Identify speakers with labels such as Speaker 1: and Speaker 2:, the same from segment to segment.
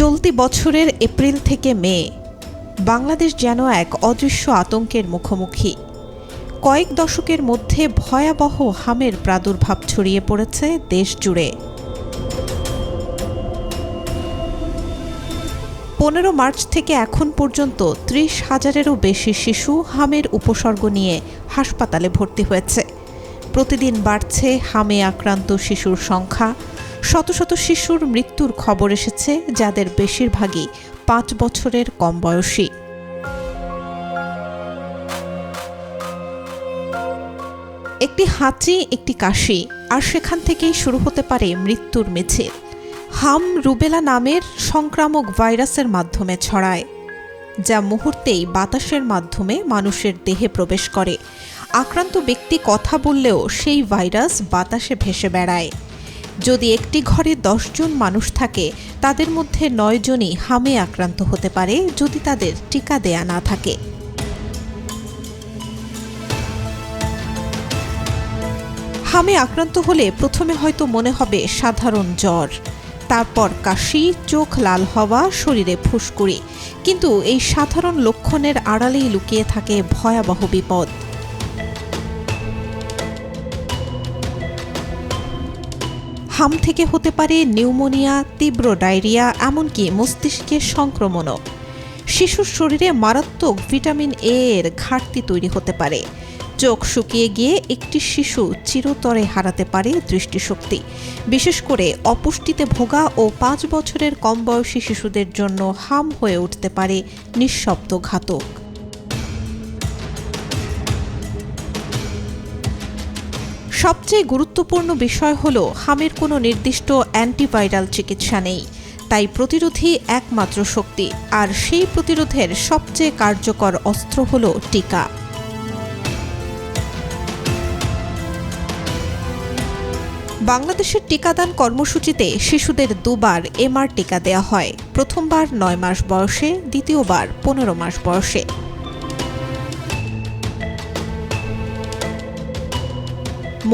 Speaker 1: চলতি বছরের এপ্রিল থেকে মে বাংলাদেশ যেন এক অদৃশ্য আতঙ্কের মুখোমুখি। কয়েক দশকের মধ্যে ভয়াবহ হামের প্রাদুর্ভাব ছড়িয়ে পড়েছে দেশ জুড়ে। 15 মার্চ থেকে এখন পর্যন্ত 30,000-এরও বেশি শিশু হামের উপসর্গ নিয়ে হাসপাতালে ভর্তি হয়েছে। প্রতিদিন বাড়ছে হামে আক্রান্ত শিশুর সংখ্যা। শত শত শিশুর মৃত্যুর খবর এসেছে, যাদের বেশিরভাগই 5 বছরের কম বয়সী। একটি হাঁচি, একটি কাশি, আর সেখান থেকেই শুরু হতে পারে মৃত্যুর মিছিল। হাম রুবেলা নামের সংক্রামক ভাইরাসের মাধ্যমে ছড়ায়, যা মুহূর্তেই বাতাসের মাধ্যমে মানুষের দেহে প্রবেশ করে। আক্রান্ত ব্যক্তি কথা বললেও সেই ভাইরাস বাতাসে ভেসে বেড়ায়। যদি একটি ঘরে 10 জন মানুষ থাকে, তাদের মধ্যে 9 জনই হামে আক্রান্ত হতে পারে যদি তাদের টিকা দেয়া না থাকে। হামে আক্রান্ত হলে প্রথমে হয়তো মনে হবে সাধারণ জ্বর, তারপর কাশি, চোখ লাল হওয়া, শরীরে ফুসকুড়ি। কিন্তু এই সাধারণ লক্ষণের আড়ালেই লুকিয়ে থাকে ভয়াবহ বিপদ। হাম থেকে হতে পারে নিউমোনিয়া, তীব্র ডায়রিয়া, এমনকি মস্তিষ্কের সংক্রমণও। শিশুর শরীরে মারাত্মক ভিটামিন এ এর ঘাটতি তৈরি হতে পারে। চোখ শুকিয়ে গিয়ে একটি শিশু চিরতরে হারাতে পারে দৃষ্টিশক্তি। বিশেষ করে অপুষ্টিতে ভোগা ও 5 বছরের কম বয়সী শিশুদের জন্য হাম হয়ে উঠতে পারে নিঃশব্দ ঘাতক। সবচেয়ে গুরুত্বপূর্ণ বিষয় হল, হামের কোনো নির্দিষ্ট অ্যান্টিভাইরাল চিকিৎসা নেই। তাই প্রতিরোধী একমাত্র শক্তি, আর সেই প্রতিরোধের সবচেয়ে কার্যকর অস্ত্র হল টিকা। বাংলাদেশের টিকাদান কর্মসূচিতে শিশুদের 2বার এমআর টিকা দেওয়া হয়। প্রথমবার 9 মাস বয়সে, দ্বিতীয়বার 15 মাস বয়সে।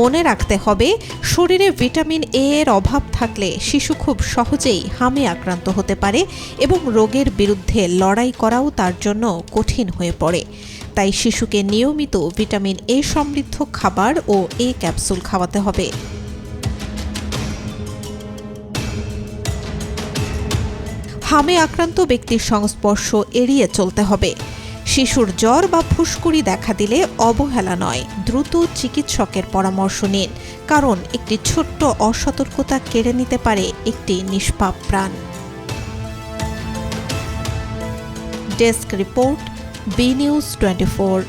Speaker 1: মনে রাখতে হবে, শরীরে ভিটামিন এ এর অভাব থাকলে শিশু খুব সহজেই হামে আক্রান্ত হতে পারে এবং রোগের বিরুদ্ধে লড়াই করাও তার জন্য কঠিন হয়ে পড়ে। তাই শিশুকে নিয়মিত ভিটামিন এ সমৃদ্ধ খাবার ও এ ক্যাপসুল খাওয়াতে হবে। হামে আক্রান্ত ব্যক্তির সংস্পর্শ এড়িয়ে চলতে হবে। শিশুর জ্বর বা ফুসকুড়ি দেখা দিলে অবহেলা নয়, দ্রুত চিকিৎসকের পরামর্শ নিন, কারণ একটি ছোট্ট অসতর্কতা কেড়ে নিতে পারে একটি নিষ্পাপ প্রাণ। Desk report, B news 24।